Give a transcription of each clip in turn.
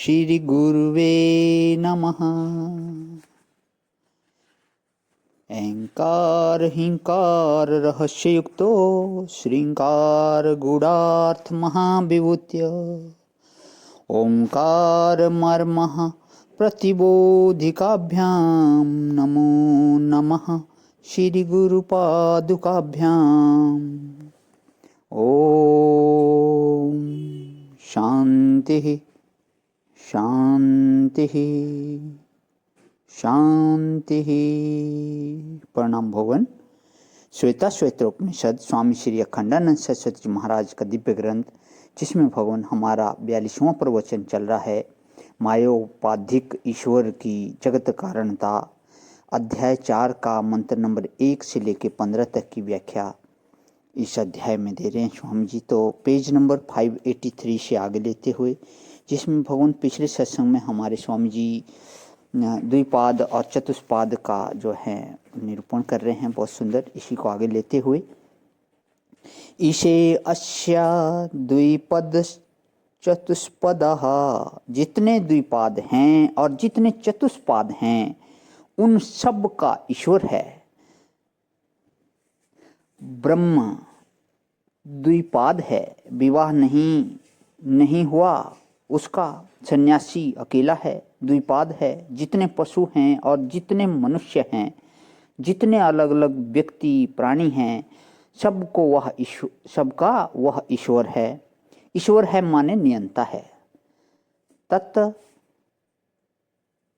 श्री गुरुवे नमः। ऐंकार हिंकार रहस्ययुक्तो श्रृंगार गूढ़ार्थ महाविभूत्य ओंकार मर्मः प्रतिबोधिकाभ्यां नमो नमः श्री गुरुपादुकाभ्यां। ओम शांति शांति शांति। प्रणाम भगवान। श्वेता श्वेत्रोपनिषद स्वामी श्री अखंडानंद सरस्वती जी महाराज का दिव्य ग्रंथ, जिसमें भगवान हमारा 42वां प्रवचन चल रहा है। मायोपाधिक ईश्वर की जगत कारणता, अध्याय 4 का मंत्र नंबर 1 से लेकर 15 तक की व्याख्या इस अध्याय में दे रहे हैं स्वामी जी। तो पेज नंबर 583 से आगे लेते हुए, जिसमें भगवान पिछले सत्संग में हमारे स्वामी जी द्विपाद और चतुष्पाद का जो है निरूपण कर रहे हैं, बहुत सुंदर। इसी को आगे लेते हुए, ईशे अस्या द्विपद चतुष्पदः, जितने द्विपाद हैं और जितने चतुष्पाद हैं उन सब का ईश्वर है ब्रह्म। द्विपाद है, विवाह नहीं हुआ उसका सन्यासी अकेला है, द्विपाद है। जितने पशु हैं और जितने मनुष्य हैं, जितने अलग अलग व्यक्ति प्राणी हैं, सबको वह ईश्वर, सबका वह ईश्वर है। ईश्वर है माने नियंता है,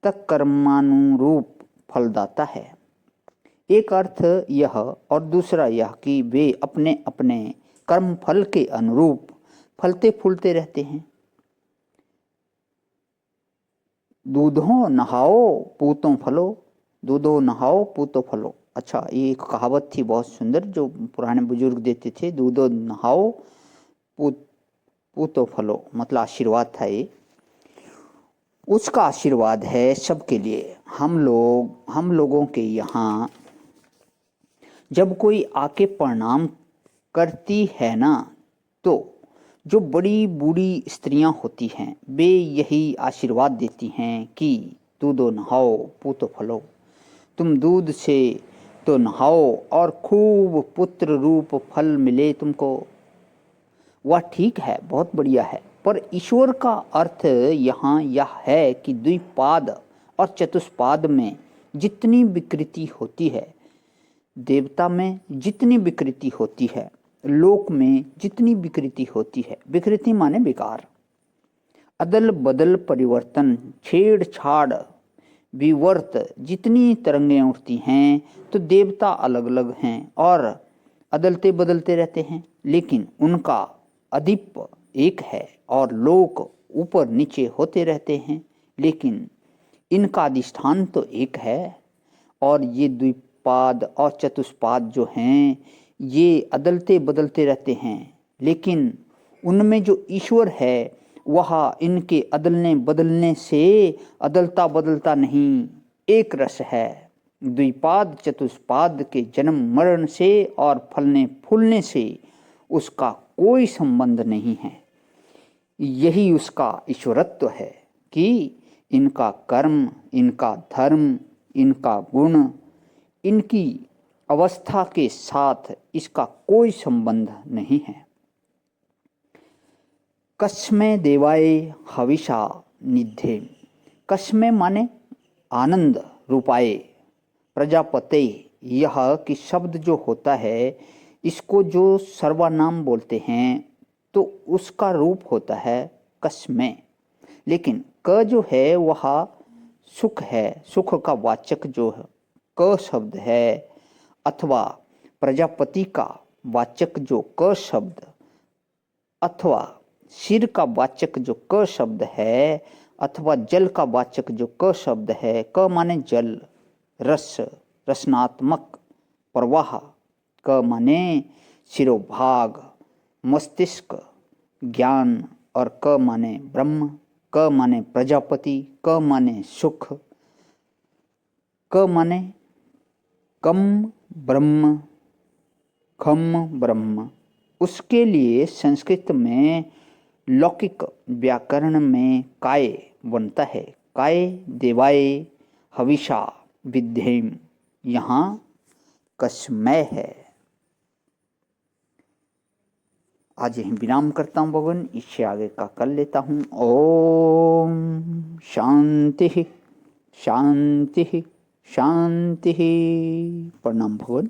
तत्कर्मानुरूप फलदाता है। एक अर्थ यह और दूसरा यह कि वे अपने अपने कर्म फल के अनुरूप फलते फूलते रहते हैं। दूधो नहाओ पूतों फलो, दूधो नहाओ पूतो फलो। अच्छा, ये एक कहावत थी बहुत सुंदर जो पुराने बुजुर्ग देते थे, दूधो नहाओ पूतो फलो, मतलब आशीर्वाद था ये। उसका आशीर्वाद है सबके लिए। हम लोगों के यहाँ जब कोई आके प्रणाम करती है ना, तो जो बड़ी बूढ़ी स्त्रियां होती हैं वे यही आशीर्वाद देती हैं कि दूधो नहाओ पूतो फलो, तुम दूध से तो नहाओ और खूब पुत्र रूप फल मिले तुमको। वह ठीक है, बहुत बढ़िया है, पर ईश्वर का अर्थ यहाँ यह है कि द्विपाद और चतुष्पाद में जितनी विकृति होती है, देवता में जितनी विकृति होती है, लोक में जितनी विकृति होती है, विकृति माने विकार, अदल बदल परिवर्तन, छेड़छाड़ विवर्त, जितनी तरंगें उठती हैं, तो देवता अलग अलग हैं और अदलते बदलते रहते हैं, लेकिन उनका अधिप एक है और लोक ऊपर नीचे होते रहते हैं, लेकिन इनका अधिष्ठान तो एक है। और ये द्विपाद और चतुष्पाद जो हैं ये अदलते बदलते रहते हैं, लेकिन उनमें जो ईश्वर है वह इनके अदलने बदलने से अदलता बदलता नहीं, एक रस है। द्विपाद चतुष्पाद के जन्म मरण से और फलने फूलने से उसका कोई संबंध नहीं है। यही उसका ईश्वरत्व है कि इनका कर्म, इनका धर्म, इनका गुण, इनकी अवस्था के साथ इसका कोई संबंध नहीं है। कस्मे देवाय हविषा निधे, कस्मे माने आनंद रूपाए प्रजापते, यह कि शब्द जो होता है इसको जो सर्वनाम बोलते हैं तो उसका रूप होता है कस्मे, लेकिन क जो है वह सुख है, सुख का वाचक जो है क शब्द है, अथवा प्रजापति का वाचक जो क शब्द, अथवा सिर का वाचक जो क शब्द है, अथवा जल का वाचक जो क शब्द है। क माने जल, रस, रसनात्मक प्रवाह। क माने शिरोभाग, मस्तिष्क, ज्ञान। और क माने ब्रह्म, क माने प्रजापति, क माने सुख, क माने कम ब्रह्म, खम ब्रह्म। उसके लिए संस्कृत में लौकिक व्याकरण में काय बनता है काय देवाय हविषा विद्धेम, यहाँ कसमय है। आज यही विराम करता हूँ भगवान, इससे आगे का कर लेता हूँ। ओम शांति शांति शांति। प्रणाम भगवान।